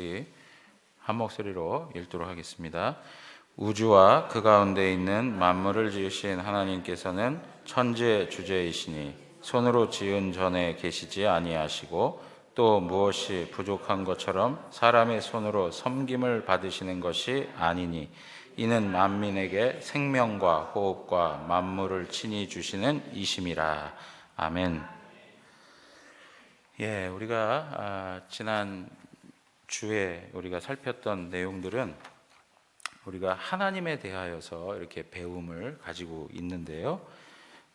우리 한 목소리로 읽도록 하겠습니다. 우주와 그 가운데 있는 만물을 지으신 하나님께서는 천지의 주제이시니 손으로 지은 전에 계시지 아니하시고 또 무엇이 부족한 것처럼 사람의 손으로 섬김을 받으시는 것이 아니니 이는 만민에게 생명과 호흡과 만물을 친히 주시는 이심이라. 아멘. 우리가 지난 주에 우리가 살폈던 내용들은 우리가 하나님에 대하여서 이렇게 배움을 가지고 있는데요.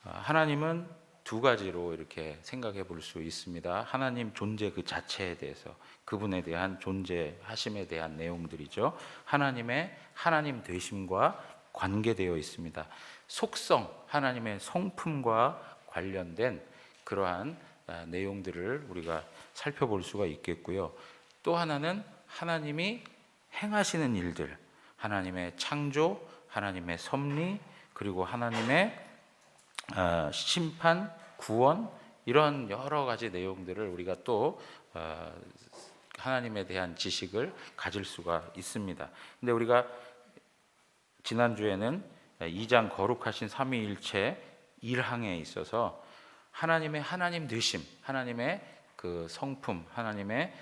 하나님은 두 가지로 이렇게 생각해 볼 수 있습니다. 하나님 존재 그 자체에 대해서, 그분에 대한 존재하심에 대한 내용들이죠. 하나님의 하나님 되심과 관계되어 있습니다. 속성, 하나님의 성품과 관련된 그러한 내용들을 우리가 살펴볼 수가 있겠고요. 또 하나는 하나님이 행하시는 일들, 하나님의 창조, 하나님의 섭리, 그리고 하나님의 심판, 구원, 이런 여러 가지 내용들을 우리가 또 하나님에 대한 지식을 가질 수가 있습니다. 근데 우리가 지난주에는 2장 거룩하신 삼위일체 1항에 있어서 하나님의 하나님 되심, 하나님의 그 성품, 하나님의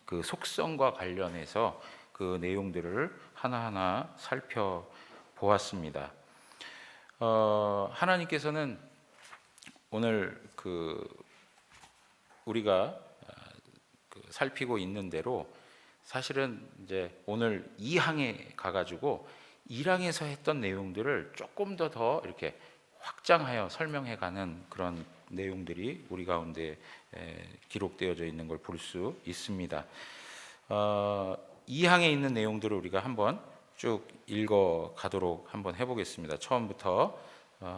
그 속성과 관련해서 그 내용들을 하나하나 살펴보았습니다. 하나님께서는 오늘 우리가 살피고 있는 대로 사실은 이제 오늘 2항에 가가지고 1항에서 했던 내용들을 조금 더 이렇게 확장하여 설명해가는 그런 내용들이 우리 가운데 기록되어져 있는 걸 볼 수 있습니다. 2항에 있는 내용들을 우리가 한번 쭉 읽어 가도록 한번 해보겠습니다. 처음부터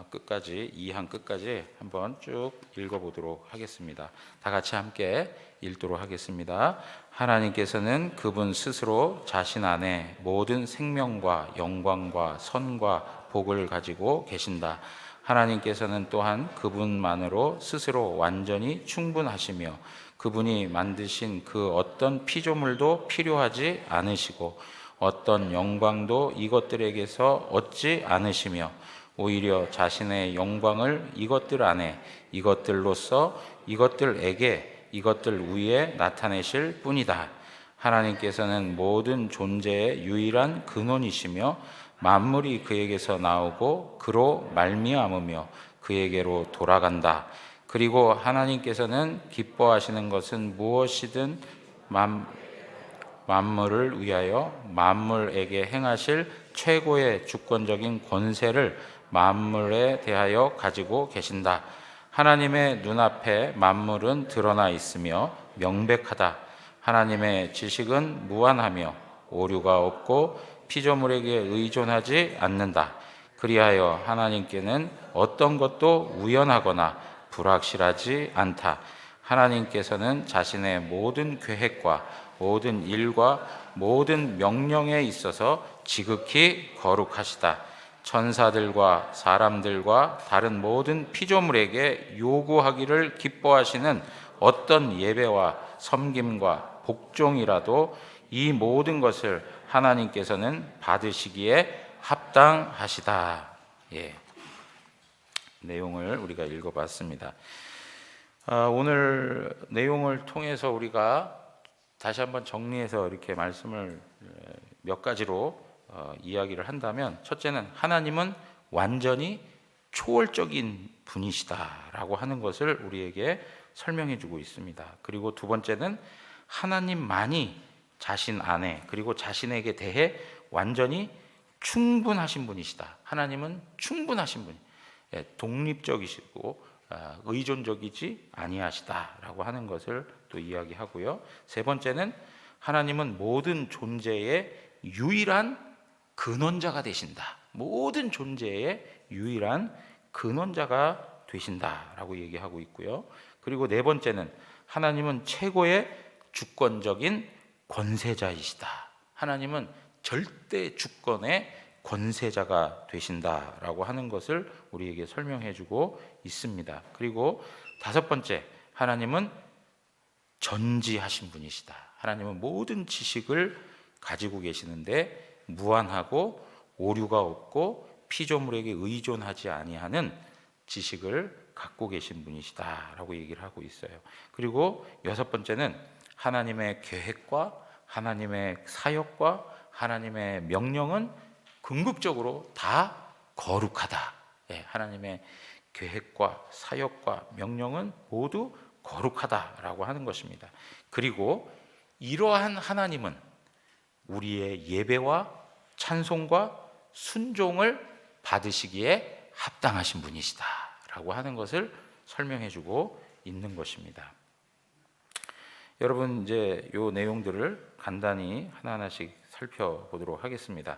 끝까지 2항 끝까지 한번 쭉 읽어보도록 하겠습니다. 다 같이 함께 읽도록 하겠습니다. 하나님께서는 그분 스스로 자신 안에 모든 생명과 영광과 선과 복을 가지고 계신다. 하나님께서는 또한 그분만으로 스스로 완전히 충분하시며 그분이 만드신 그 어떤 피조물도 필요하지 않으시고 어떤 영광도 이것들에게서 얻지 않으시며 오히려 자신의 영광을 이것들 안에, 이것들로서 이것들에게, 이것들 위에 나타내실 뿐이다. 하나님께서는 모든 존재의 유일한 근원이시며 만물이 그에게서 나오고 그로 말미암으며 그에게로 돌아간다. 그리고 하나님께서는 기뻐하시는 것은 무엇이든 만물을 위하여 만물에게 행하실 최고의 주권적인 권세를 만물에 대하여 가지고 계신다. 하나님의 눈앞에 만물은 드러나 있으며 명백하다. 하나님의 지식은 무한하며 오류가 없고 피조물에게 의존하지 않는다. 그리하여 하나님께는 어떤 것도 우연하거나 불확실하지 않다. 하나님께서는 자신의 모든 계획과 모든 일과 모든 명령에 있어서 지극히 거룩하시다. 천사들과 사람들과 다른 모든 피조물에게 요구하기를 기뻐하시는 어떤 예배와 섬김과 복종이라도 이 모든 것을 하나님께서는 받으시기에 합당하시다. 내용을 우리가 읽어봤습니다. 오늘 내용을 통해서 우리가 다시 한번 정리해서 이렇게 말씀을 몇 가지로 이야기를 한다면, 첫째는 하나님은 완전히 초월적인 분이시다라고 하는 것을 우리에게 설명해 주고 있습니다. 그리고 두 번째는 하나님만이 자신 안에 그리고 자신에게 대해 완전히 충분하신 분이시다. 하나님은 충분하신 분, 독립적이시고 의존적이지 아니하시다라고 하는 것을 또 이야기하고요. 세 번째는 하나님은 모든 존재의 유일한 근원자가 되신다. 모든 존재의 유일한 근원자가 되신다라고 얘기하고 있고요. 그리고 네 번째는 하나님은 최고의 주권적인 권세자이시다. 하나님은 절대 주권의 권세자가 되신다라고 하는 것을 우리에게 설명해 주고 있습니다. 그리고 다섯 번째, 하나님은 전지하신 분이시다. 하나님은 모든 지식을 가지고 계시는데 무한하고 오류가 없고 피조물에게 의존하지 아니하는 지식을 갖고 계신 분이시다라고 얘기를 하고 있어요. 그리고 여섯 번째는 하나님의 계획과 하나님의 사역과 하나님의 명령은 궁극적으로 다 거룩하다. 하나님의 계획과 사역과 명령은 모두 거룩하다라고 하는 것입니다. 그리고 이러한 하나님은 우리의 예배와 찬송과 순종을 받으시기에 합당하신 분이시다라고 하는 것을 설명해 주고 있는 것입니다. 여러분, 이제 이 내용들을 간단히 하나하나씩 살펴보도록 하겠습니다.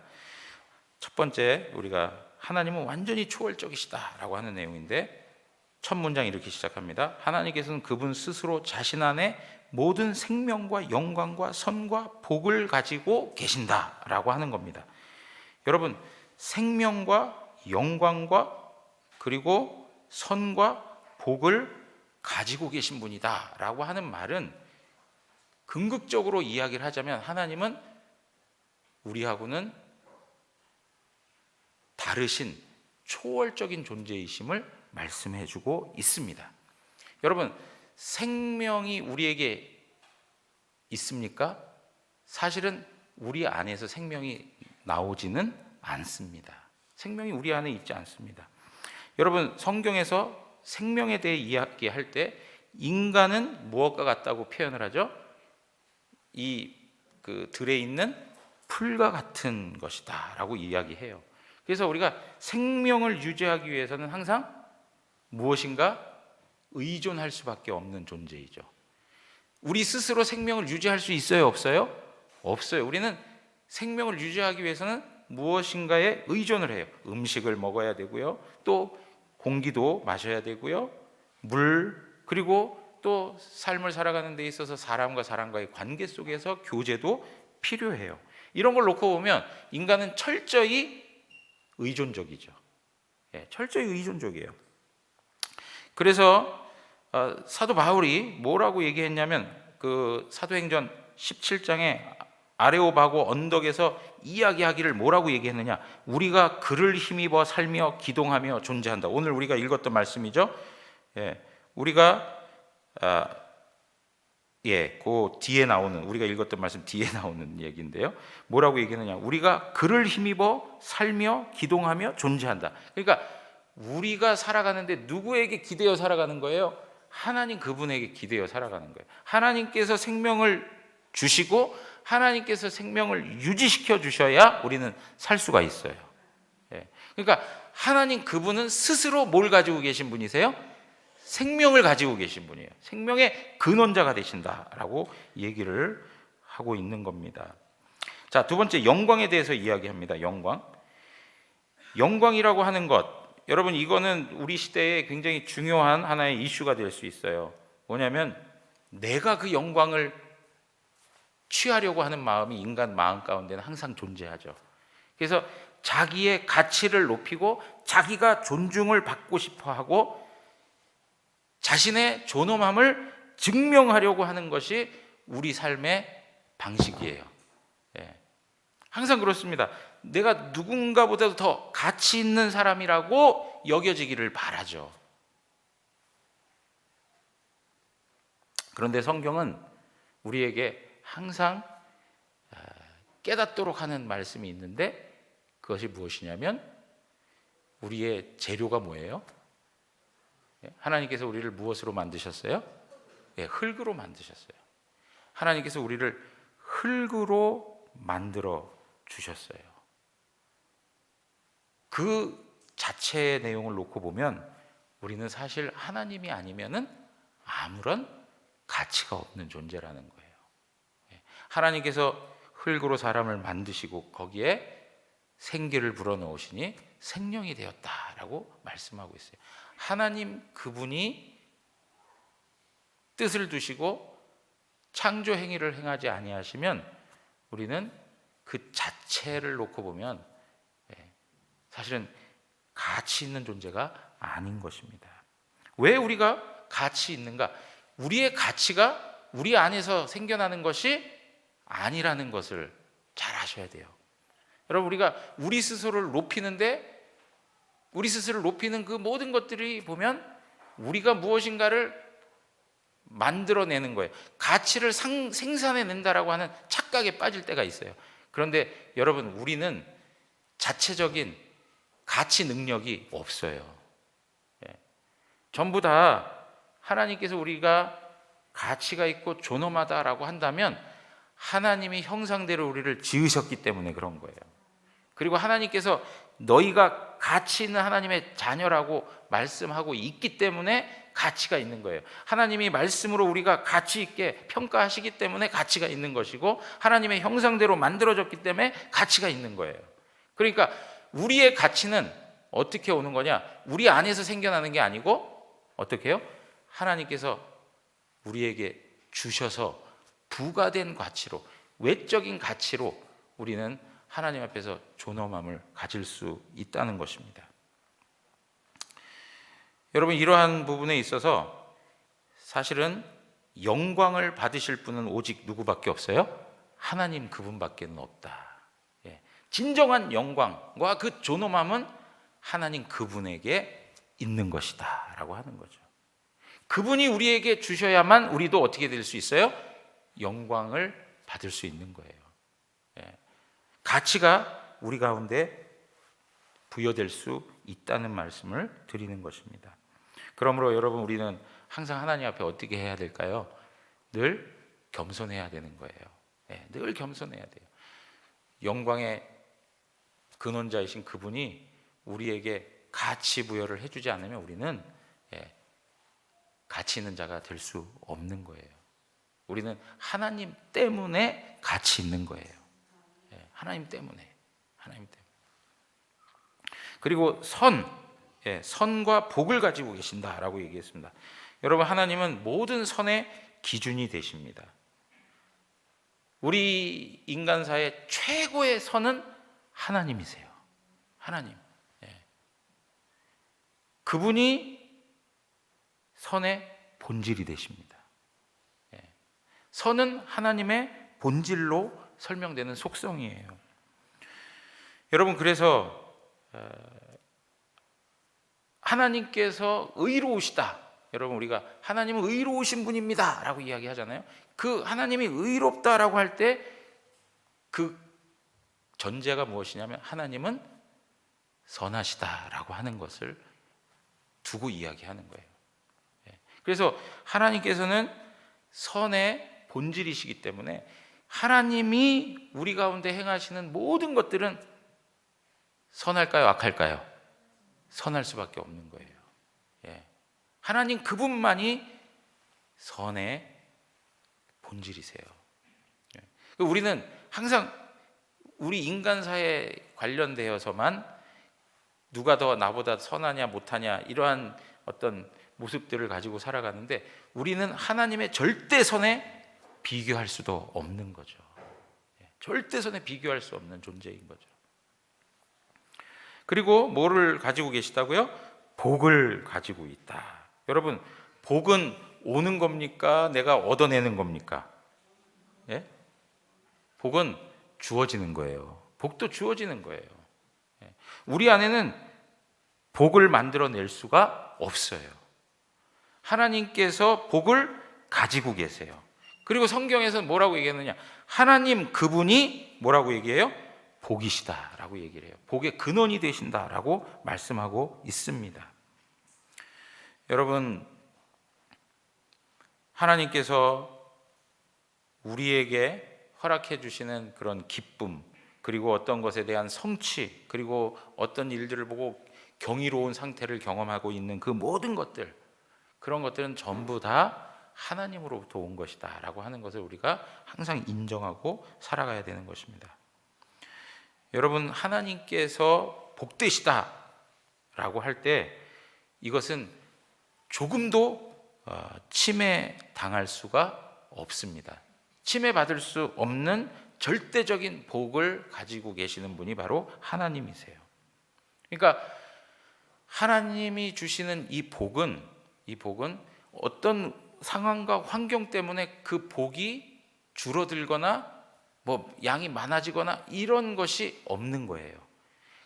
첫 번째, 우리가 하나님은 완전히 초월적이시다라고 하는 내용인데, 첫 문장 이렇게 시작합니다. 하나님께서는 그분 스스로 자신 안에 모든 생명과 영광과 선과 복을 가지고 계신다라고 하는 겁니다. 여러분, 생명과 영광과 그리고 선과 복을 가지고 계신 분이다라고 하는 말은 궁극적으로 이야기를 하자면 하나님은 우리하고는 다르신 초월적인 존재이심을 말씀해 주고 있습니다. 여러분, 생명이 우리에게 있습니까? 사실은 우리 안에서 생명이 나오지는 않습니다. 생명이 우리 안에 있지 않습니다. 여러분, 성경에서 생명에 대해 이야기할 때 인간은 무엇과 같다고 표현을 하죠? 들에 있는 풀과 같은 것이다 라고 이야기해요. 그래서 우리가 생명을 유지하기 위해서는 항상 무엇인가 의존할 수밖에 없는 존재이죠. 우리 스스로 생명을 유지할 수 있어요, 없어요? 없어요. 우리는 생명을 유지하기 위해서는 무엇인가에 의존을 해요. 음식을 먹어야 되고요, 또 공기도 마셔야 되고요, 물, 그리고 또 삶을 살아가는 데 있어서 사람과 사람과의 관계 속에서 교제도 필요해요. 이런 걸 놓고 보면 인간은 철저히 의존적이죠. 철저히 의존적이에요. 그래서 사도 바울이 뭐라고 얘기했냐면 사도행전 17장에 아레오바고 언덕에서 이야기하기를 뭐라고 얘기했느냐? 우리가 그를 힘입어 살며 기동하며 존재한다. 오늘 우리가 읽었던 말씀이죠. 우리가 그 뒤에 나오는, 우리가 읽었던 말씀 뒤에 나오는 얘기인데요. 뭐라고 얘기했느냐? 우리가 그를 힘입어 살며 기동하며 존재한다. 그러니까 우리가 살아가는데 누구에게 기대어 살아가는 거예요? 하나님 그분에게 기대어 살아가는 거예요. 하나님께서 생명을 주시고 하나님께서 생명을 유지시켜 주셔야 우리는 살 수가 있어요. 그러니까 하나님 그분은 스스로 뭘 가지고 계신 분이세요? 생명을 가지고 계신 분이에요. 생명의 근원자가 되신다라고 얘기를 하고 있는 겁니다. 자, 두 번째, 영광에 대해서 이야기합니다. 영광이라고 하는 것, 여러분, 이거는 우리 시대에 굉장히 중요한 하나의 이슈가 될 수 있어요. 뭐냐면 내가 그 영광을 취하려고 하는 마음이 인간 마음 가운데는 항상 존재하죠. 그래서 자기의 가치를 높이고 자기가 존중을 받고 싶어 하고 자신의 존엄함을 증명하려고 하는 것이 우리 삶의 방식이에요. 항상 그렇습니다. 내가 누군가보다도 더 가치 있는 사람이라고 여겨지기를 바라죠. 그런데 성경은 우리에게 항상 깨닫도록 하는 말씀이 있는데, 그것이 무엇이냐면 우리의 재료가 뭐예요? 하나님께서 우리를 무엇으로 만드셨어요? 흙으로 만드셨어요. 하나님께서 우리를 흙으로 만들어 주셨어요. 그 자체의 내용을 놓고 보면 우리는 사실 하나님이 아니면은 아무런 가치가 없는 존재라는 거예요. 하나님께서 흙으로 사람을 만드시고 거기에 생기를 불어넣으시니 생명이 되었다라고 말씀하고 있어요. 하나님 그분이 뜻을 두시고 창조 행위를 행하지 아니하시면 우리는 그 자체를 놓고 보면 사실은 가치 있는 존재가 아닌 것입니다. 왜 우리가 가치 있는가? 우리의 가치가 우리 안에서 생겨나는 것이 아니라는 것을 잘 아셔야 돼요. 여러분, 우리가 우리 스스로를 높이는데, 우리 스스로를 높이는 그 모든 것들이 보면 우리가 무엇인가를 만들어내는 거예요. 가치를 생산해낸다라고 하는 착각에 빠질 때가 있어요. 그런데 여러분, 우리는 자체적인 가치 능력이 없어요. 전부 다 하나님께서 우리가 가치가 있고 존엄하다라고 한다면 하나님이 형상대로 우리를 지으셨기 때문에 그런 거예요. 그리고 하나님께서 너희가 가치 있는 하나님의 자녀라고 말씀하고 있기 때문에 가치가 있는 거예요. 하나님이 말씀으로 우리가 가치 있게 평가하시기 때문에 가치가 있는 것이고, 하나님의 형상대로 만들어졌기 때문에 가치가 있는 거예요. 그러니까 우리의 가치는 어떻게 오는 거냐? 우리 안에서 생겨나는 게 아니고 어떻게 해요? 하나님께서 우리에게 주셔서 부가된 가치로, 외적인 가치로 우리는 하나님 앞에서 존엄함을 가질 수 있다는 것입니다. 여러분, 이러한 부분에 있어서 사실은 영광을 받으실 분은 오직 누구밖에 없어요? 하나님 그분밖에는 없다. 진정한 영광과 그 존엄함은 하나님 그분에게 있는 것이다 라고 하는 거죠. 그분이 우리에게 주셔야만 우리도 어떻게 될 수 있어요? 영광을 받을 수 있는 거예요. 가치가 우리 가운데 부여될 수 있다는 말씀을 드리는 것입니다. 그러므로 여러분, 우리는 항상 하나님 앞에 어떻게 해야 될까요? 늘 겸손해야 되는 거예요. 늘 겸손해야 돼요. 영광의 근원자이신 그분이 우리에게 가치 부여를 해주지 않으면 우리는 가치 있는 자가 될 수 없는 거예요. 우리는 하나님 때문에 가치 있는 거예요. 하나님 때문에. 그리고 선과 복을 가지고 계신다라고 얘기했습니다. 여러분, 하나님은 모든 선의 기준이 되십니다. 우리 인간사의 최고의 선은 하나님이세요. 하나님. 그분이 선의 본질이 되십니다. 선은 하나님의 본질로 설명되는 속성이에요. 여러분, 그래서 하나님께서 의로우시다. 여러분, 우리가 하나님은 의로우신 분입니다 라고 이야기하잖아요. 그 하나님이 의롭다라고 할 때 그 전제가 무엇이냐면 하나님은 선하시다라고 하는 것을 두고 이야기하는 거예요. 그래서 하나님께서는 선의 본질이시기 때문에 하나님이 우리 가운데 행하시는 모든 것들은 선할까요? 악할까요? 선할 수밖에 없는 거예요. 하나님 그분만이 선의 본질이세요. 우리는 항상 우리 인간사에 관련되어서만 누가 더 나보다 선하냐 못하냐 이러한 어떤 모습들을 가지고 살아가는데, 우리는 하나님의 절대선에 비교할 수도 없는 거죠. 절대선에 비교할 수 없는 존재인 거죠. 그리고 뭐를 가지고 계시다고요? 복을 가지고 있다. 여러분, 복은 오는 겁니까? 내가 얻어내는 겁니까? 복은 주어지는 거예요. 복도 주어지는 거예요. 우리 안에는 복을 만들어낼 수가 없어요. 하나님께서 복을 가지고 계세요. 그리고 성경에서는 뭐라고 얘기하느냐? 하나님 그분이 뭐라고 얘기해요? 복이시다라고 얘기를 해요. 복의 근원이 되신다라고 말씀하고 있습니다. 여러분, 하나님께서 우리에게 허락해 주시는 그런 기쁨, 그리고 어떤 것에 대한 성취, 그리고 어떤 일들을 보고 경이로운 상태를 경험하고 있는 그 모든 것들, 그런 것들은 전부 다 하나님으로부터 온 것이다 라고 하는 것을 우리가 항상 인정하고 살아가야 되는 것입니다. 여러분, 하나님께서 복되시다 라고 할 때 이것은 조금도 침해당할 수가 없습니다. 침해받을 수 없는 절대적인 복을 가지고 계시는 분이 바로 하나님이세요. 그러니까 하나님이 주시는 이 복은 어떤 상황과 환경 때문에 그 복이 줄어들거나 뭐 양이 많아지거나 이런 것이 없는 거예요.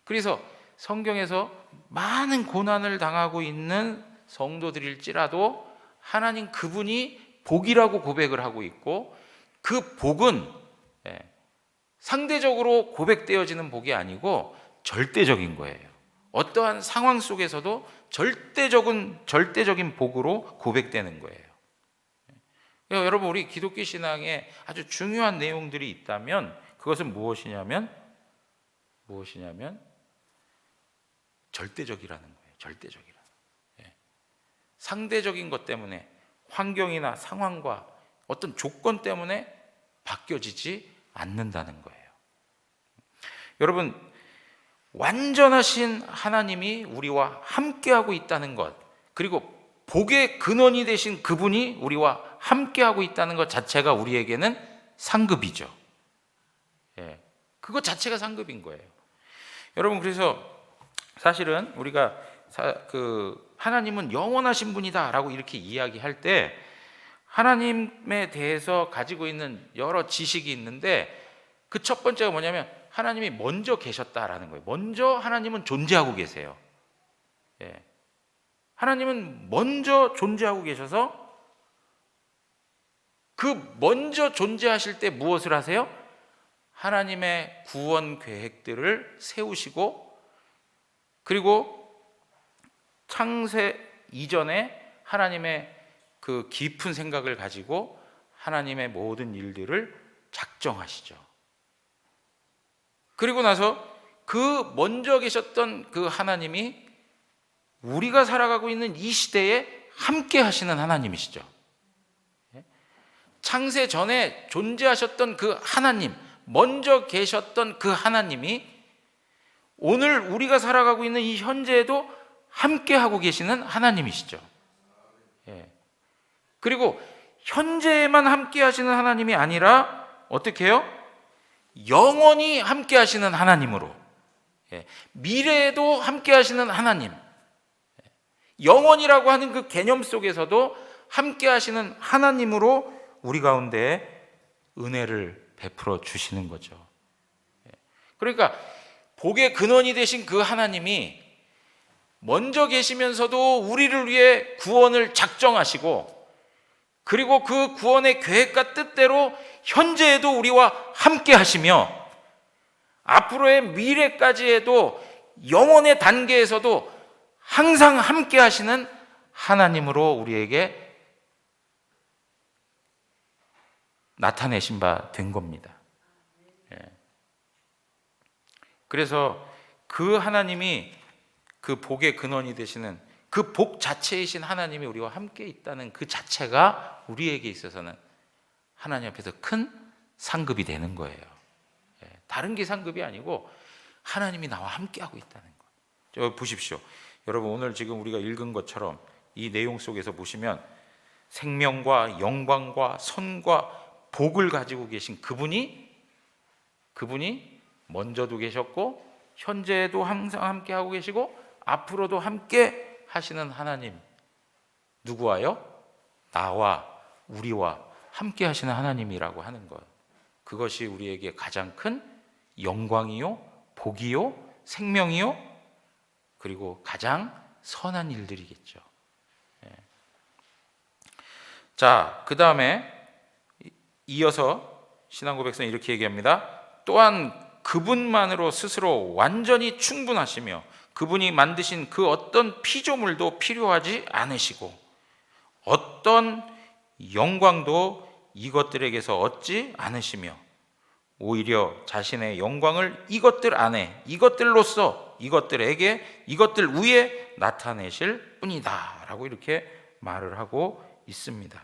그래서 성경에서 많은 고난을 당하고 있는 성도들일지라도 하나님 그분이 복이라고 고백을 하고 있고, 그 복은 상대적으로 고백되어지는 복이 아니고 절대적인 거예요. 어떠한 상황 속에서도 절대적인 복으로 고백되는 거예요. 여러분, 우리 기독교 신앙에 아주 중요한 내용들이 있다면 그것은 무엇이냐면 절대적이라는 거예요. 절대적이라. 상대적인 것 때문에, 환경이나 상황과 어떤 조건 때문에 바뀌어지지 않는다는 거예요. 여러분, 완전하신 하나님이 우리와 함께하고 있다는 것, 그리고 복의 근원이 되신 그분이 우리와 함께하고 있다는 것 자체가 우리에게는 상급이죠. 그것 자체가 상급인 거예요. 여러분, 그래서 사실은 우리가 하나님은 영원하신 분이다 라고 이렇게 이야기할 때 하나님에 대해서 가지고 있는 여러 지식이 있는데, 그 첫 번째가 뭐냐면 하나님이 먼저 계셨다라는 거예요. 먼저 하나님은 존재하고 계세요. 하나님은 먼저 존재하고 계셔서 그 먼저 존재하실 때 무엇을 하세요? 하나님의 구원 계획들을 세우시고, 그리고 창세 이전에 하나님의 그 깊은 생각을 가지고 하나님의 모든 일들을 작정하시죠. 그리고 나서 그 먼저 계셨던 그 하나님이 우리가 살아가고 있는 이 시대에 함께 하시는 하나님이시죠. 창세 전에 존재하셨던 그 하나님, 먼저 계셨던 그 하나님이 오늘 우리가 살아가고 있는 이 현재에도 함께 하고 계시는 하나님이시죠. 그리고 현재에만 함께 하시는 하나님이 아니라 어떻게 해요? 영원히 함께 하시는 하나님으로, 미래에도 함께 하시는 하나님, 영원이라고 하는 그 개념 속에서도 함께 하시는 하나님으로 우리 가운데 은혜를 베풀어 주시는 거죠. 그러니까 복의 근원이 되신 그 하나님이 먼저 계시면서도 우리를 위해 구원을 작정하시고, 그리고 그 구원의 계획과 뜻대로 현재에도 우리와 함께 하시며, 앞으로의 미래까지에도 영원의 단계에서도 항상 함께 하시는 하나님으로 우리에게 나타내신 바 된 겁니다. 그래서 그 하나님이 그 복의 근원이 되시는 그 복 자체이신 하나님이 우리와 함께 있다는 그 자체가 우리에게 있어서는 하나님 앞에서 큰 상급이 되는 거예요. 다른 게 상급이 아니고 하나님이 나와 함께하고 있다는 거. 보십시오. 여러분, 오늘 지금 우리가 읽은 것처럼 이 내용 속에서 보시면 생명과 영광과 선과 복을 가지고 계신 그분이 먼저도 계셨고 현재에도 항상 함께하고 계시고 앞으로도 함께 하시는 하나님, 누구와요? 나와 우리와 함께 하시는 하나님이라고 하는 것, 그것이 우리에게 가장 큰 영광이요, 복이요, 생명이요, 그리고 가장 선한 일들이겠죠. 자, 그 다음에 이어서 신앙고백서는 이렇게 얘기합니다. 또한 그분만으로 스스로 완전히 충분하시며 그분이 만드신 그 어떤 피조물도 필요하지 않으시고 어떤 영광도 이것들에게서 얻지 않으시며 오히려 자신의 영광을 이것들 안에, 이것들로서, 이것들에게, 이것들 위에 나타내실 뿐이다 라고 이렇게 말을 하고 있습니다.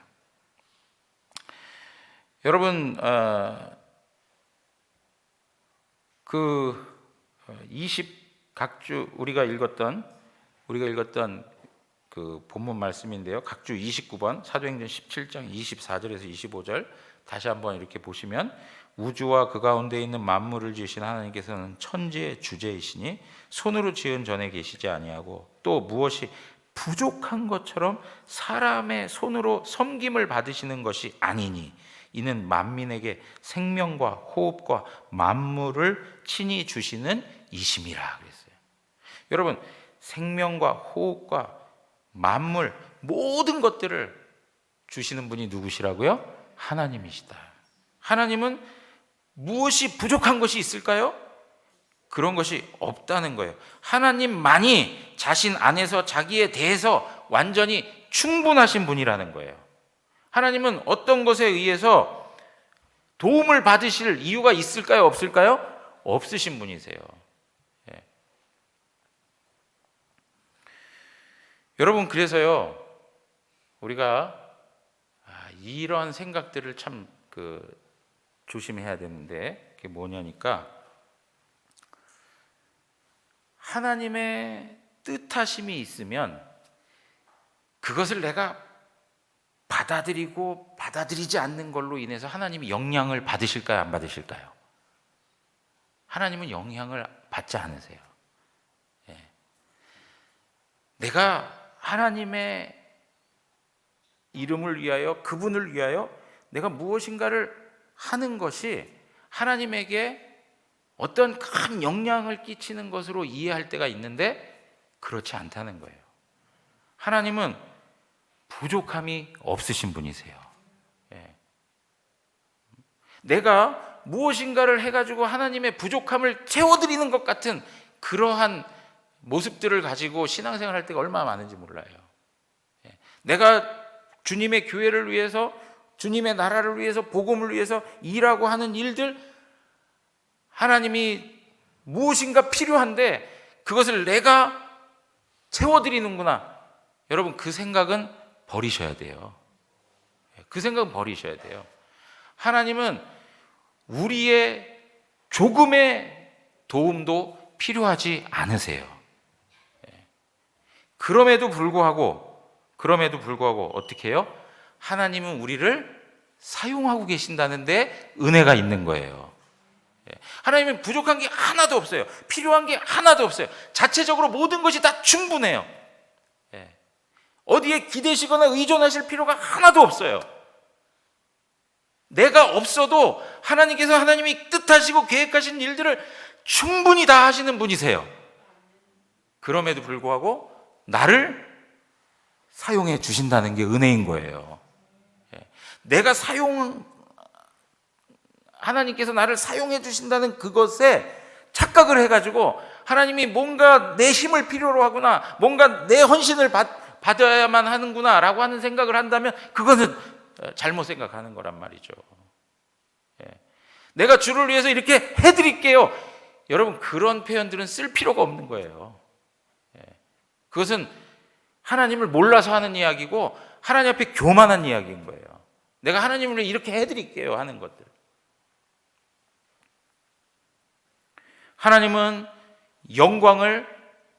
여러분, 각주 우리가 읽었던 그 본문 말씀인데요. 각주 29번, 사도행전 17장 24절에서 25절 다시 한번 이렇게 보시면, 우주와 그 가운데 있는 만물을 지으신 하나님께서는 천지의 주제이시니 손으로 지은 전에 계시지 아니하고 또 무엇이 부족한 것처럼 사람의 손으로 섬김을 받으시는 것이 아니니 이는 만민에게 생명과 호흡과 만물을 친히 주시는 이심이라 그랬어요. 여러분, 생명과 호흡과 만물 모든 것들을 주시는 분이 누구시라고요? 하나님이시다. 하나님은 무엇이 부족한 것이 있을까요? 그런 것이 없다는 거예요. 하나님만이 자신 안에서 자기에 대해서 완전히 충분하신 분이라는 거예요. 하나님은 어떤 것에 의해서 도움을 받으실 이유가 있을까요? 없을까요? 없으신 분이세요. 예. 여러분, 그래서요, 우리가 이런 생각들을 참 조심해야 되는데, 그게 뭐냐니까, 하나님의 뜻하심이 있으면 그것을 내가 받아들이고 받아들이지 않는 걸로 인해서 하나님이 영향을 받으실까요? 안 받으실까요? 하나님은 영향을 받지 않으세요. 예. 내가 하나님의 이름을 위하여, 그분을 위하여 내가 무엇인가를 하는 것이 하나님에게 어떤 큰 영향을 끼치는 것으로 이해할 때가 있는데 그렇지 않다는 거예요. 하나님은 부족함이 없으신 분이세요. 예. 내가 무엇인가를 해가지고 하나님의 부족함을 채워드리는 것 같은 그러한 모습들을 가지고 신앙생활 할 때가 얼마나 많은지 몰라요. 예. 내가 주님의 교회를 위해서, 주님의 나라를 위해서, 복음을 위해서 일하고 하는 일들, 하나님이 무엇인가 필요한데 그것을 내가 채워드리는구나. 여러분, 그 생각은 버리셔야 돼요. 그 생각은 버리셔야 돼요. 하나님은 우리의 조금의 도움도 필요하지 않으세요. 그럼에도 불구하고 어떻게 해요? 하나님은 우리를 사용하고 계신다는데 은혜가 있는 거예요. 하나님은 부족한 게 하나도 없어요. 필요한 게 하나도 없어요. 자체적으로 모든 것이 다 충분해요. 어디에 기대시거나 의존하실 필요가 하나도 없어요. 내가 없어도 하나님께서 하나님이 뜻하시고 계획하신 일들을 충분히 다 하시는 분이세요. 그럼에도 불구하고 나를 사용해 주신다는 게 은혜인 거예요. 내가 하나님께서 나를 사용해 주신다는 그것에 착각을 해가지고 하나님이 뭔가 내 힘을 필요로 하구나, 뭔가 내 헌신을 받아야만 하는구나 라고 하는 생각을 한다면 그것은 잘못 생각하는 거란 말이죠. 내가 주를 위해서 이렇게 해드릴게요. 여러분, 그런 표현들은 쓸 필요가 없는 거예요. 그것은 하나님을 몰라서 하는 이야기고 하나님 앞에 교만한 이야기인 거예요. 내가 하나님을 위해 이렇게 해드릴게요 하는 것들. 하나님은 영광을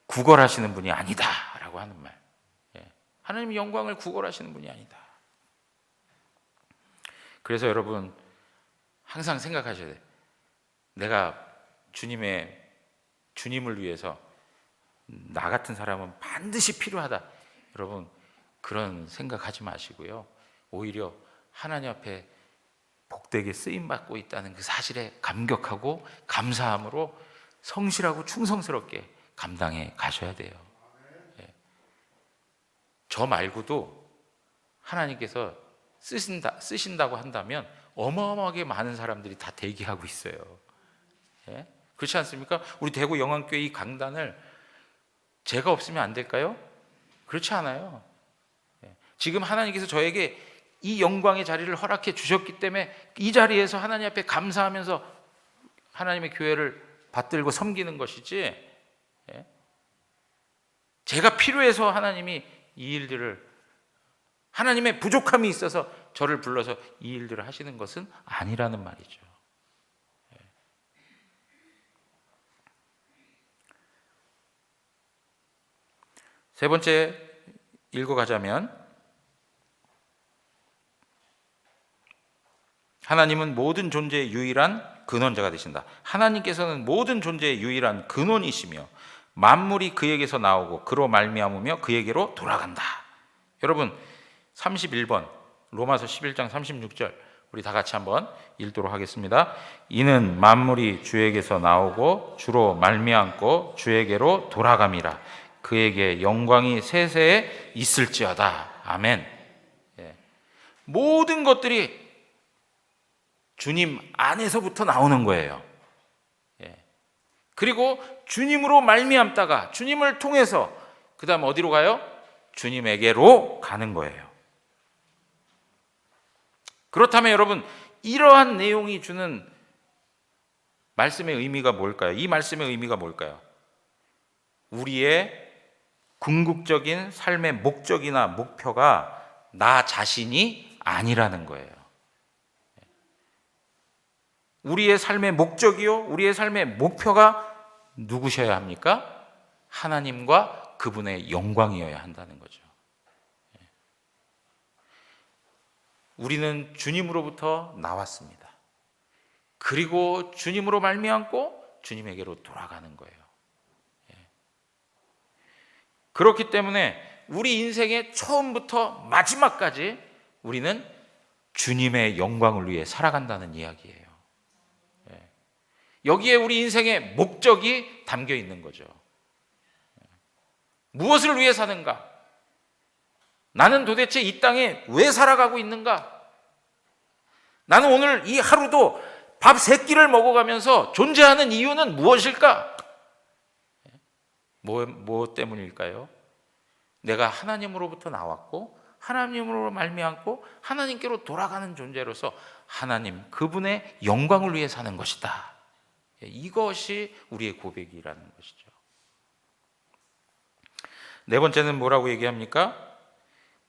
구걸하시는 분이 아니다 라고 하는 말. 하나님은 영광을 구걸하시는 분이 아니다. 그래서 여러분, 항상 생각하셔야 돼요. 내가 주님을 위해서 나 같은 사람은 반드시 필요하다. 여러분, 그런 생각하지 마시고요. 오히려 하나님 앞에 복되게 쓰임받고 있다는 그 사실에 감격하고 감사함으로 성실하고 충성스럽게 감당해 가셔야 돼요. 저 말고도 하나님께서 쓰신다고 한다면 어마어마하게 많은 사람들이 다 대기하고 있어요. 그렇지 않습니까? 우리 대구 영안교회 이 강단을 제가 없으면 안 될까요? 그렇지 않아요. 지금 하나님께서 저에게 이 영광의 자리를 허락해 주셨기 때문에 이 자리에서 하나님 앞에 감사하면서 하나님의 교회를 받들고 섬기는 것이지, 제가 필요해서 하나님이 이 일들을, 하나님의 부족함이 있어서 저를 불러서 이 일들을 하시는 것은 아니라는 말이죠. 세 번째 읽어가자면, 하나님은 모든 존재의 유일한 근원자가 되신다. 하나님께서는 모든 존재의 유일한 근원이시며 만물이 그에게서 나오고 그로 말미암으며 그에게로 돌아간다. 여러분 31번 로마서 11장 36절 우리 다 같이 한번 읽도록 하겠습니다. 이는 만물이 주에게서 나오고 주로 말미암고 주에게로 돌아감이라. 그에게 영광이 세세에 있을지어다. 아멘. 예. 모든 것들이 주님 안에서부터 나오는 거예요. 예. 그리고 주님으로 말미암다가 주님을 통해서 그 다음 어디로 가요? 주님에게로 가는 거예요. 그렇다면 여러분 이러한 내용이 주는 말씀의 의미가 뭘까요? 이 말씀의 의미가 뭘까요? 우리의 궁극적인 삶의 목적이나 목표가 나 자신이 아니라는 거예요. 우리의 삶의 목적이요, 우리의 삶의 목표가 누구셔야 합니까? 하나님과 그분의 영광이어야 한다는 거죠. 우리는 주님으로부터 나왔습니다. 그리고 주님으로 말미암고 주님에게로 돌아가는 거예요. 그렇기 때문에 우리 인생의 처음부터 마지막까지 우리는 주님의 영광을 위해 살아간다는 이야기예요. 여기에 우리 인생의 목적이 담겨 있는 거죠. 무엇을 위해 사는가? 나는 도대체 이 땅에 왜 살아가고 있는가? 나는 오늘 이 하루도 밥 3끼를 먹어가면서 존재하는 이유는 무엇일까? 뭐 때문일까요? 내가 하나님으로부터 나왔고 하나님으로 말미암고 하나님께로 돌아가는 존재로서 하나님 그분의 영광을 위해 사는 것이다. 이것이 우리의 고백이라는 것이죠. 네 번째는 뭐라고 얘기합니까?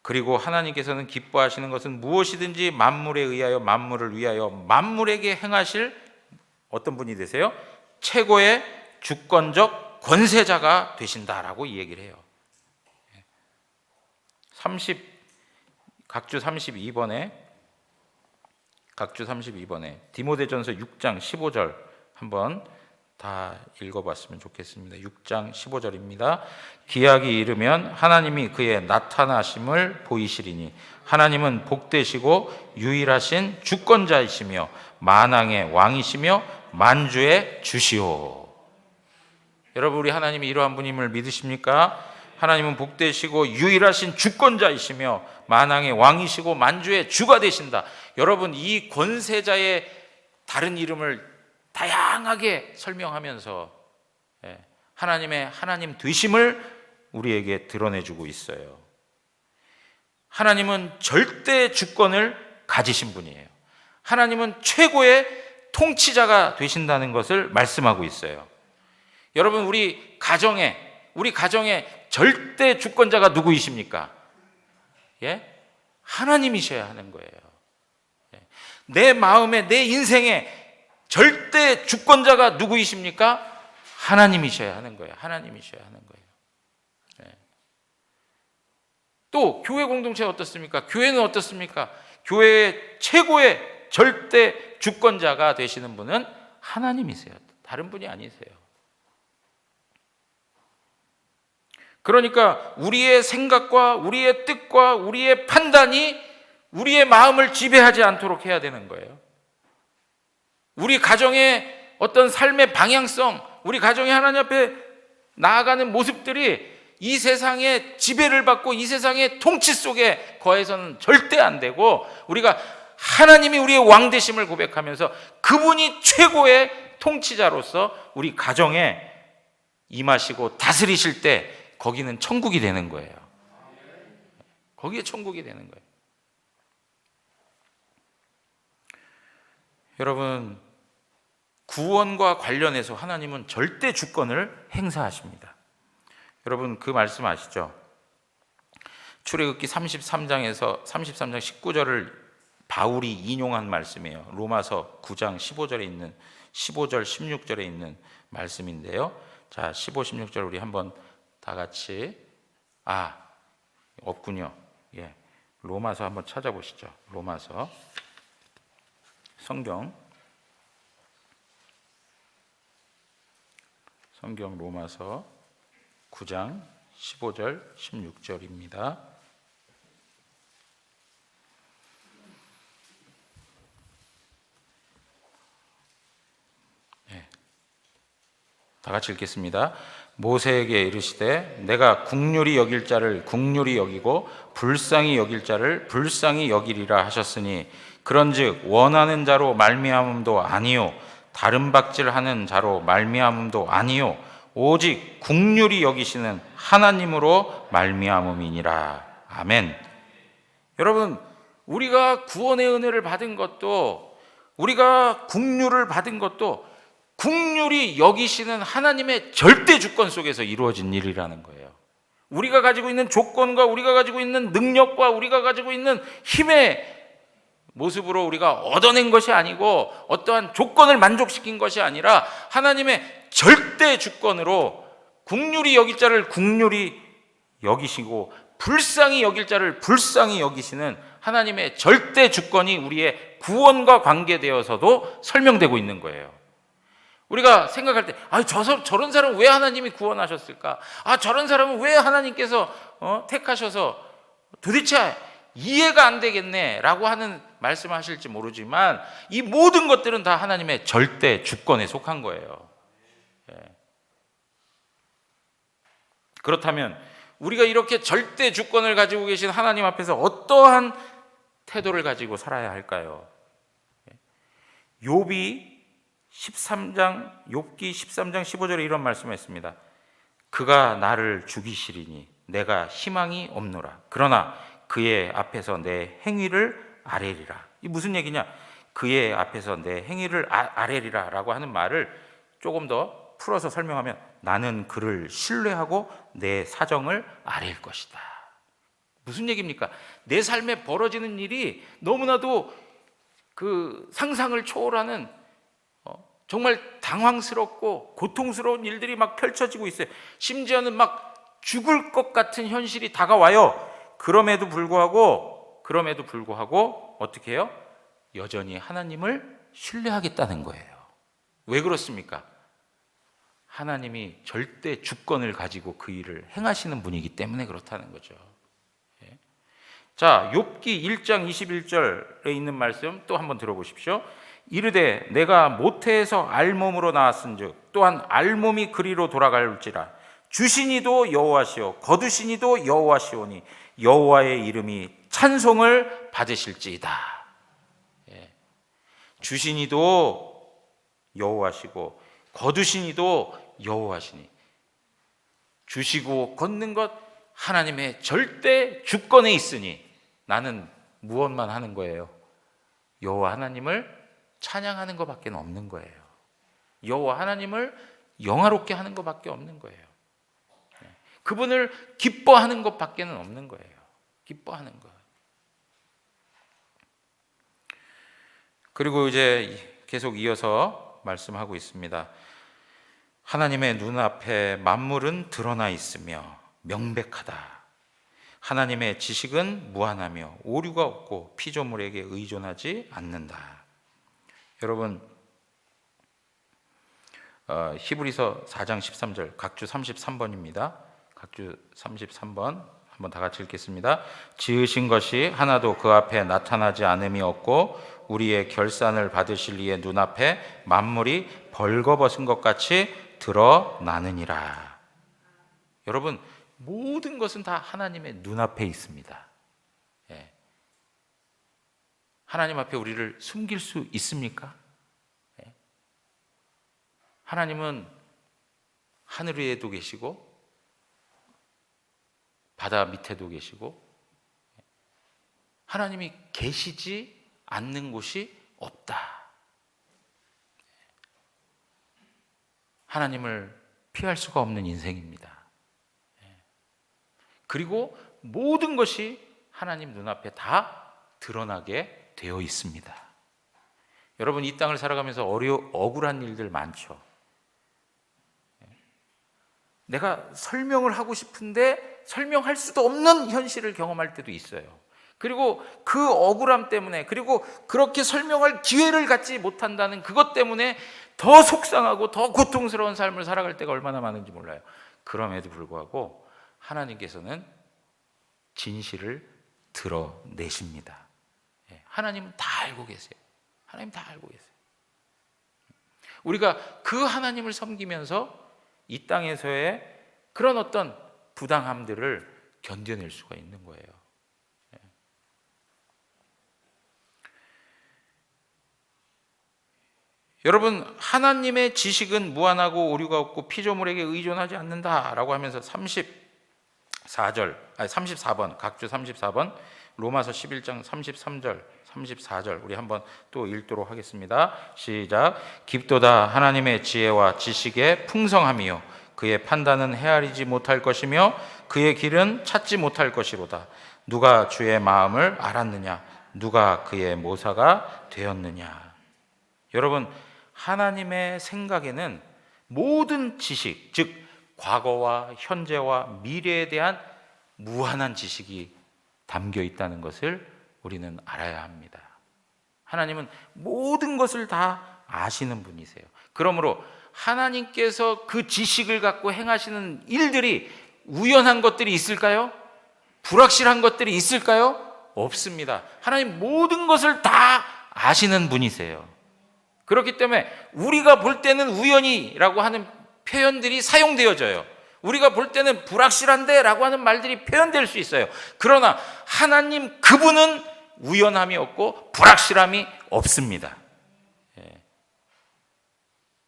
그리고 하나님께서는 기뻐하시는 것은 무엇이든지 만물에 의하여 만물을 위하여 만물에게 행하실 어떤 분이 되세요? 최고의 주권적 권세자가 되신다라고 이 얘기를 해요. 각주 32번에 디모데전서 6장 15절 한번 다 읽어봤으면 좋겠습니다. 6장 15절입니다. 기약이 이르면 하나님이 그의 나타나심을 보이시리니 하나님은 복되시고 유일하신 주권자이시며 만왕의 왕이시며 만주의 주시오. 여러분 우리 하나님이 이러한 분임을 믿으십니까? 하나님은 복되시고 유일하신 주권자이시며 만왕의 왕이시고 만주의 주가 되신다. 여러분 이 권세자의 다른 이름을 다양하게 설명하면서 하나님의 하나님 되심을 우리에게 드러내주고 있어요. 하나님은 절대 주권을 가지신 분이에요. 하나님은 최고의 통치자가 되신다는 것을 말씀하고 있어요. 여러분 우리 가정에 절대 주권자가 누구이십니까? 하나님이셔야 하는 거예요. 내 마음에 내 인생에 절대 주권자가 누구이십니까? 하나님이셔야 하는 거예요. 하나님이셔야 하는 거예요. 또 교회 공동체 어떻습니까? 교회는 어떻습니까? 교회의 최고의 절대 주권자가 되시는 분은 하나님이세요. 다른 분이 아니세요. 그러니까 우리의 생각과 우리의 뜻과 우리의 판단이 우리의 마음을 지배하지 않도록 해야 되는 거예요. 우리 가정의 어떤 삶의 방향성, 우리 가정이 하나님 앞에 나아가는 모습들이 이 세상의 지배를 받고 이 세상의 통치 속에 거해서는 절대 안 되고 우리가 하나님이 우리의 왕 되심을 고백하면서 그분이 최고의 통치자로서 우리 가정에 임하시고 다스리실 때 거기는 천국이 되는 거예요. 거기에 천국이 되는 거예요. 여러분 구원과 관련해서 하나님은 절대 주권을 행사하십니다. 여러분 그 말씀 아시죠? 출애굽기 33장 19절을 바울이 인용한 말씀이에요. 로마서 9장 15절에 있는 15절 16절에 있는 말씀인데요. 자, 15, 16절 우리 한번 다 같이 없군요. 로마서 한번 찾아보시죠. 로마서 성경 로마서 9장 15절 16절입니다. 다 같이 읽겠습니다. 모세에게 이르시되 내가 국률이 여길 자를 국률이 여기고 불쌍히 여길 자를 불쌍히 여기리라 하셨으니 그런즉 원하는 자로 말미암음도 아니요 다른 박질하는 자로 말미암음도 아니요 오직 국률이 여기시는 하나님으로 말미암음이니라. 아멘. 여러분, 우리가 구원의 은혜를 받은 것도, 우리가 국률을 받은 것도 국률이 여기시는 하나님의 절대 주권 속에서 이루어진 일이라는 거예요. 우리가 가지고 있는 조건과 우리가 가지고 있는 능력과 우리가 가지고 있는 힘의 모습으로 우리가 얻어낸 것이 아니고 어떠한 조건을 만족시킨 것이 아니라 하나님의 절대 주권으로 국률이 여길 자를 국률이 여기시고 불쌍히 여길 자를 불쌍히 여기시는 하나님의 절대 주권이 우리의 구원과 관계되어서도 설명되고 있는 거예요. 우리가 생각할 때 저런 사람은 왜 하나님이 구원하셨을까? 저런 사람은 왜 하나님께서 택하셔서 도대체 이해가 안 되겠네 라고 하는 말씀하실지 모르지만 이 모든 것들은 다 하나님의 절대 주권에 속한 거예요. 그렇다면 우리가 이렇게 절대 주권을 가지고 계신 하나님 앞에서 어떠한 태도를 가지고 살아야 할까요? 욥기 13장 15절에 이런 말씀을 했습니다. 그가 나를 죽이시리니 내가 희망이 없노라. 그러나 그의 앞에서 내 행위를 아뢰리라. 이 무슨 얘기냐? 그의 앞에서 내 행위를 아뢰리라 라고 하는 말을 조금 더 풀어서 설명하면 나는 그를 신뢰하고 내 사정을 아뢰일 것이다. 무슨 얘기입니까? 내 삶에 벌어지는 일이 너무나도 그 상상을 초월하는 정말 당황스럽고 고통스러운 일들이 막 펼쳐지고 있어요. 심지어는 막 죽을 것 같은 현실이 다가와요. 그럼에도 불구하고 어떻게 해요? 여전히 하나님을 신뢰하겠다는 거예요. 왜 그렇습니까? 하나님이 절대 주권을 가지고 그 일을 행하시는 분이기 때문에 그렇다는 거죠. 자, 욥기 1장 21절에 있는 말씀 또 한번 들어보십시오. 이르되 내가 모태에서 알몸으로 나왔은즉 또한 알몸이 그리로 돌아갈지라. 주시니도 여호와시오 거두시니도 여호와시오니 여호와의 이름이 찬송을 받으실지이다. 주시니도 여호와시고 거두시니도 여호와시니, 주시고 걷는 것 하나님의 절대 주권에 있으니 나는 무엇만 하는 거예요? 여호와 하나님을 찬양하는 것밖에 없는 거예요. 여호와 하나님을 영화롭게 하는 것밖에 없는 거예요. 그분을 기뻐하는 것밖에 없는 거예요. 기뻐하는 것. 그리고 이제 계속 이어서 말씀하고 있습니다. 하나님의 눈앞에 만물은 드러나 있으며 명백하다. 하나님의 지식은 무한하며 오류가 없고 피조물에게 의존하지 않는다. 여러분, 히브리서 4장 13절 각주 33번입니다. 각주 33번 한번 다 같이 읽겠습니다. 지으신 것이 하나도 그 앞에 나타나지 않음이 없고 우리의 결산을 받으실 이의 눈앞에 만물이 벌거벗은 것 같이 드러나느니라. 여러분, 모든 것은 다 하나님의 눈앞에 있습니다. 하나님 앞에 우리를 숨길 수 있습니까? 하나님은 하늘 위에도 계시고 바다 밑에도 계시고 하나님이 계시지 않는 곳이 없다. 하나님을 피할 수가 없는 인생입니다. 그리고 모든 것이 하나님 눈앞에 다 드러나게 되어 있습니다. 여러분, 이 땅을 살아가면서 억울한 일들 많죠. 내가 설명을 하고 싶은데 설명할 수도 없는 현실을 경험할 때도 있어요. 그리고 그 억울함 때문에, 그리고 그렇게 설명할 기회를 갖지 못한다는 그것 때문에 더 속상하고 더 고통스러운 삶을 살아갈 때가 얼마나 많은지 몰라요. 그럼에도 불구하고 하나님께서는 진실을 드러내십니다. 하나님은 다 알고 계세요. 하나님 다 알고 계세요. 우리가 그 하나님을 섬기면서 이 땅에서의 그런 어떤 부당함들을 견뎌낼 수가 있는 거예요. 여러분, 하나님의 지식은 무한하고 오류가 없고 피조물에게 의존하지 않는다라고 하면서 34번, 각주 34번, 로마서 11장 33절, 34절 우리 한번 또 읽도록 하겠습니다. 시작. 깊도다 하나님의 지혜와 지식의 풍성함이요 그의 판단은 헤아리지 못할 것이며 그의 길은 찾지 못할 것이로다. 누가 주의 마음을 알았느냐? 누가 그의 모사가 되었느냐? 여러분, 하나님의 생각에는 모든 지식, 즉 과거와 현재와 미래에 대한 무한한 지식이 담겨 있다는 것을 우리는 알아야 합니다. 하나님은 모든 것을 다 아시는 분이세요. 그러므로 하나님께서 그 지식을 갖고 행하시는 일들이 우연한 것들이 있을까요? 불확실한 것들이 있을까요? 없습니다. 하나님 모든 것을 다 아시는 분이세요. 그렇기 때문에 우리가 볼 때는 우연이라고 하는 표현들이 사용되어져요. 우리가 볼 때는 불확실한데 라고 하는 말들이 표현될 수 있어요. 그러나 하나님 그분은 우연함이 없고 불확실함이 없습니다.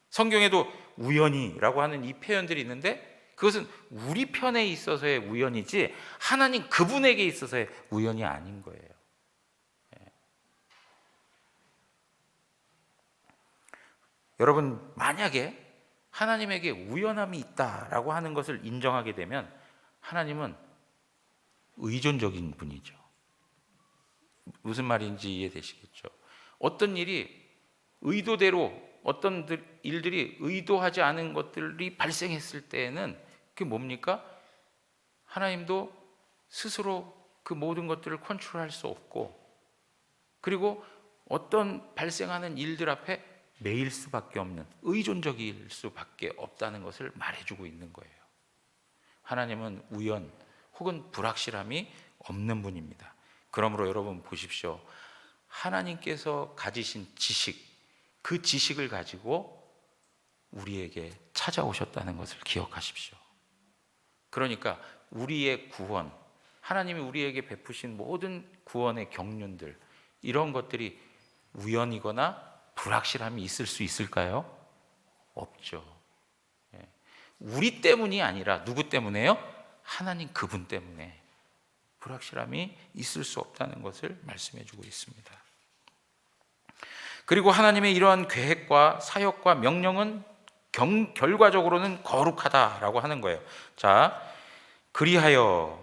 성경에도 우연이라고 하는 이 표현들이 있는데 그것은 우리 편에 있어서의 우연이지 하나님 그분에게 있어서의 우연이 아닌 거예요. 여러분, 만약에 하나님에게 우연함이 있다라고 하는 것을 인정하게 되면 하나님은 의존적인 분이죠. 무슨 말인지 이해되시겠죠? 어떤 일이 의도대로 어떤 일들이 의도하지 않은 것들이 발생했을 때에는 그게 뭡니까? 하나님도 스스로 그 모든 것들을 컨트롤할 수 없고 그리고 어떤 발생하는 일들 앞에 매일 수밖에 없는 의존적일 수밖에 없다는 것을 말해주고 있는 거예요. 하나님은 우연 혹은 불확실함이 없는 분입니다. 그러므로 여러분 보십시오. 하나님께서 가지신 지식, 그 지식을 가지고 우리에게 찾아오셨다는 것을 기억하십시오. 그러니까 우리의 구원, 하나님이 우리에게 베푸신 모든 구원의 경륜들, 이런 것들이 우연이거나 불확실함이 있을 수 있을까요? 없죠. 우리 때문이 아니라 누구 때문에요? 하나님 그분 때문에 불확실함이 있을 수 없다는 것을 말씀해 주고 있습니다. 그리고 하나님의 이러한 계획과 사역과 명령은 결과적으로는 거룩하다라고 하는 거예요. 자, 그리하여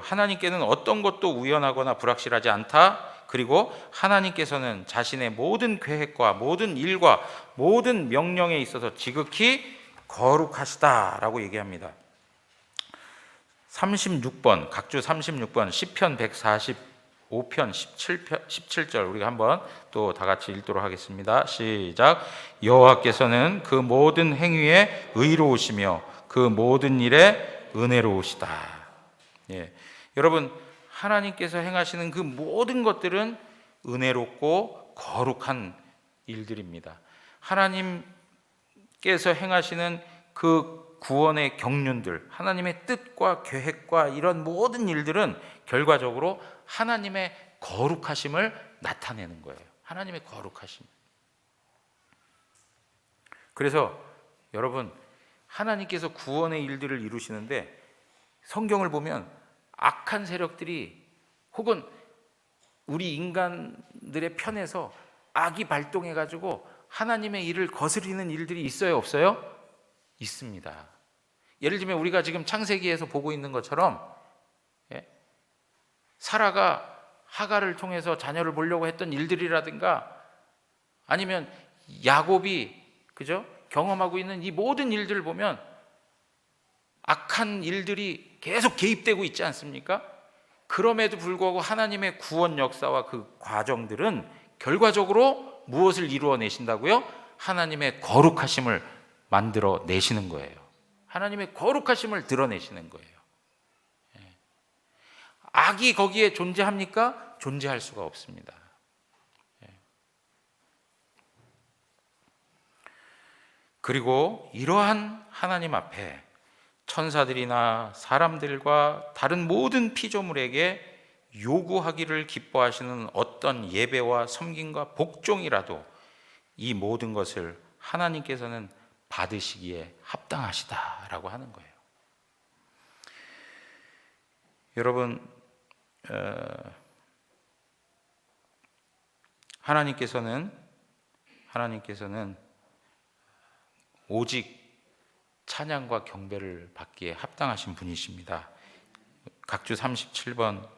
하나님께는 어떤 것도 우연하거나 불확실하지 않다. 그리고 하나님께서는 자신의 모든 계획과 모든 일과 모든 명령에 있어서 지극히 거룩하시다라고 얘기합니다. 36번, 각주 36번, 시편 145편 17절 우리가 한번 또 다 같이 읽도록 하겠습니다. 시작. 여호와께서는 그 모든 행위에 의로우시며 그 모든 일에 은혜로우시다. 여러분, 하나님께서 행하시는 그 모든 것들은 은혜롭고 거룩한 일들입니다. 하나님께서 행하시는 그 구원의 경륜들, 하나님의 뜻과 계획과 이런 모든 일들은 결과적으로 하나님의 거룩하심을 나타내는 거예요. 하나님의 거룩하심. 그래서 여러분, 하나님께서 구원의 일들을 이루시는데 성경을 보면 악한 세력들이 혹은 우리 인간들의 편에서 악이 발동해가지고 하나님의 일을 거스리는 일들이 있어요, 없어요? 있습니다. 예를 들면 우리가 지금 창세기에서 보고 있는 것처럼 사라가 하갈을 통해서 자녀를 보려고 했던 일들이라든가 아니면 야곱이 그죠? 경험하고 있는 이 모든 일들을 보면 악한 일들이 계속 개입되고 있지 않습니까? 그럼에도 불구하고 하나님의 구원 역사와 그 과정들은 결과적으로 무엇을 이루어내신다고요? 하나님의 거룩하심을 만들어 내시는 거예요. 하나님의 거룩하심을 드러내시는 거예요. 악이 거기에 존재합니까? 존재할 수가 없습니다. 그리고 이러한 하나님 앞에 천사들이나 사람들과 다른 모든 피조물에게 요구하기를 기뻐하시는 어떤 예배와 섬김과 복종이라도 이 모든 것을 하나님께서는 받으시기에 합당하시다라고 하는 거예요. 여러분, 하나님께서는 오직 찬양과 경배를 받기에 합당하신 분이십니다. 각주 37번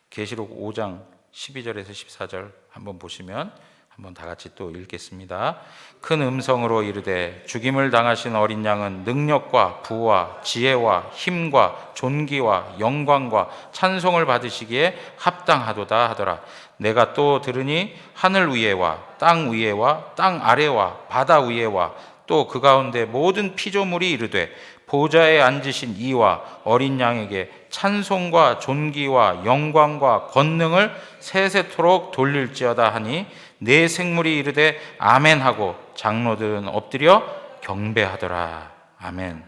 계시록 5장 12절에서 14절 한번 보시면 한번 다 같이 또 읽겠습니다. 큰 음성으로 이르되 죽임을 당하신 어린 양은 능력과 부와 지혜와 힘과 존귀와 영광과 찬송을 받으시기에 합당하도다 하더라. 내가 또 들으니 하늘 위에와 땅 위에와 땅 아래와 바다 위에와 또 그 가운데 모든 피조물이 이르되 보좌에 앉으신 이와 어린 양에게 찬송과 존귀와 영광과 권능을 세세토록 돌릴지어다 하니 네 생물이 이르되 아멘하고 장로들은 엎드려 경배하더라. 아멘.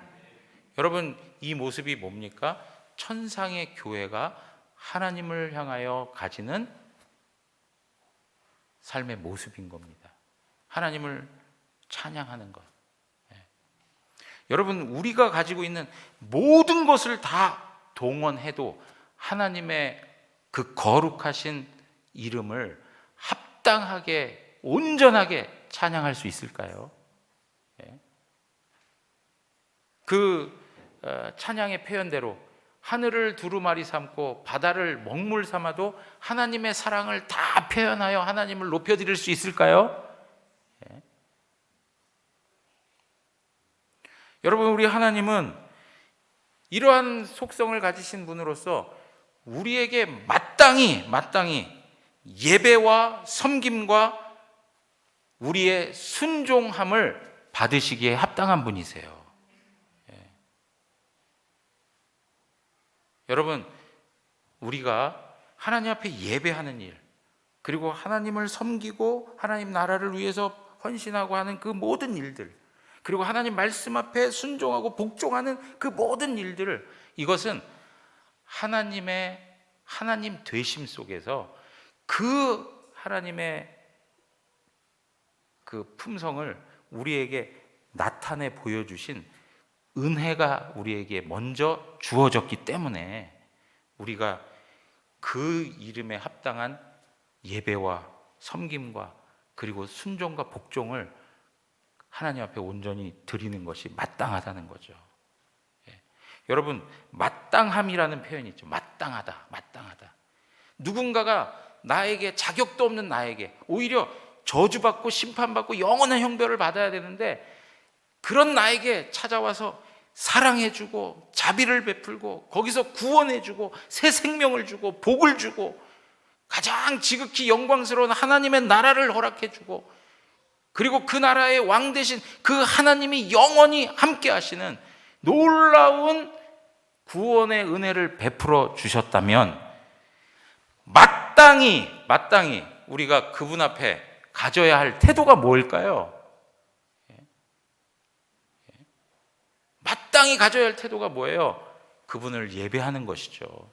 여러분, 이 모습이 뭡니까? 천상의 교회가 하나님을 향하여 가지는 삶의 모습인 겁니다. 하나님을 찬양하는 것. 여러분, 우리가 가지고 있는 모든 것을 다 동원해도 하나님의 그 거룩하신 이름을 합당하게 온전하게 찬양할 수 있을까요? 그 찬양의 표현대로 하늘을 두루마리 삼고 바다를 먹물 삼아도 하나님의 사랑을 다 표현하여 하나님을 높여드릴 수 있을까요? 여러분, 우리 하나님은 이러한 속성을 가지신 분으로서 우리에게 마땅히 예배와 섬김과 우리의 순종함을 받으시기에 합당한 분이세요. 여러분, 우리가 하나님 앞에 예배하는 일, 그리고 하나님을 섬기고 하나님 나라를 위해서 헌신하고 하는 그 모든 일들, 그리고 하나님 말씀 앞에 순종하고 복종하는 그 모든 일들을, 이것은 하나님 되심 속에서 그 하나님의 그 품성을 우리에게 나타내 보여주신 은혜가 우리에게 먼저 주어졌기 때문에 우리가 그 이름에 합당한 예배와 섬김과 그리고 순종과 복종을 하나님 앞에 온전히 드리는 것이 마땅하다는 거죠. 여러분, 마땅함이라는 표현이 있죠. 마땅하다. 누군가가 나에게, 자격도 없는 나에게 오히려 저주받고 심판받고 영원한 형벌을 받아야 되는데, 그런 나에게 찾아와서 사랑해주고 자비를 베풀고 거기서 구원해주고 새 생명을 주고 복을 주고 가장 지극히 영광스러운 하나님의 나라를 허락해주고, 그리고 그 나라의 왕 대신 그 하나님이 영원히 함께 하시는 놀라운 구원의 은혜를 베풀어 주셨다면 마땅히 우리가 그분 앞에 가져야 할 태도가 뭘까요? 마땅히 가져야 할 태도가 뭐예요? 그분을 예배하는 것이죠.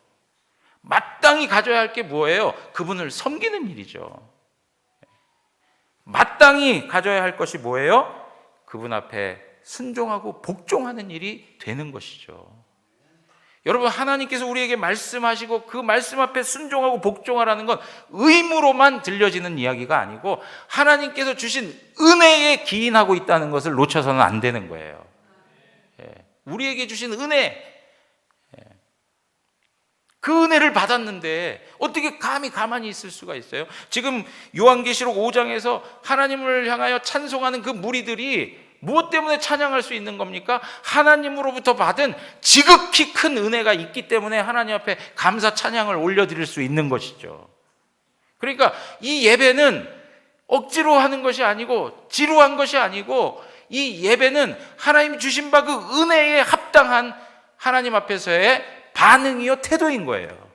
마땅히 가져야 할 게 뭐예요? 그분을 섬기는 일이죠. 마땅히 가져야 할 것이 뭐예요? 그분 앞에 순종하고 복종하는 일이 되는 것이죠. 여러분, 하나님께서 우리에게 말씀하시고 그 말씀 앞에 순종하고 복종하라는 건 의무로만 들려지는 이야기가 아니고 하나님께서 주신 은혜에 기인하고 있다는 것을 놓쳐서는 안 되는 거예요. 우리에게 주신 은혜, 그 은혜를 받았는데 어떻게 감히 가만히 있을 수가 있어요? 지금 요한계시록 5장에서 하나님을 향하여 찬송하는 그 무리들이 무엇 때문에 찬양할 수 있는 겁니까? 하나님으로부터 받은 지극히 큰 은혜가 있기 때문에 하나님 앞에 감사 찬양을 올려드릴 수 있는 것이죠. 그러니까 이 예배는 억지로 하는 것이 아니고 지루한 것이 아니고 이 예배는 하나님이 주신 바 그 은혜에 합당한 하나님 앞에서의 반응이요 태도인 거예요.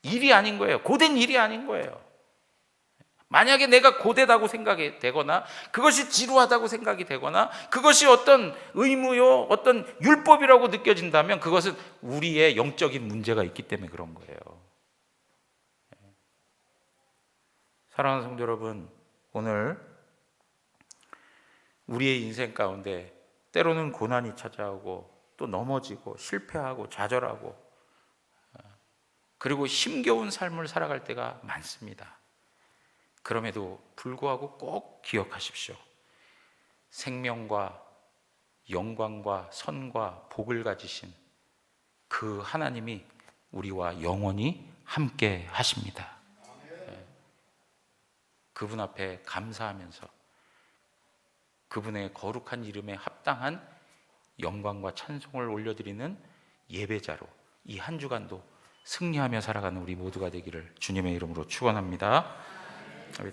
일이 아닌 거예요. 고된 일이 아닌 거예요. 만약에 내가 고되다고 생각이 되거나 그것이 지루하다고 생각이 되거나 그것이 어떤 의무요 어떤 율법이라고 느껴진다면 그것은 우리의 영적인 문제가 있기 때문에 그런 거예요. 사랑하는 성도 여러분, 오늘 우리의 인생 가운데 때로는 고난이 찾아오고 또 넘어지고 실패하고 좌절하고 그리고 힘겨운 삶을 살아갈 때가 많습니다. 그럼에도 불구하고 꼭 기억하십시오. 생명과 영광과 선과 복을 가지신 그 하나님이 우리와 영원히 함께 하십니다. 그분 앞에 감사하면서 그분의 거룩한 이름에 합당한 영광과 찬송을 올려드리는 예배자로 이 한 주간도 승리하며 살아가는 우리 모두가 되기를 주님의 이름으로 축원합니다. 우리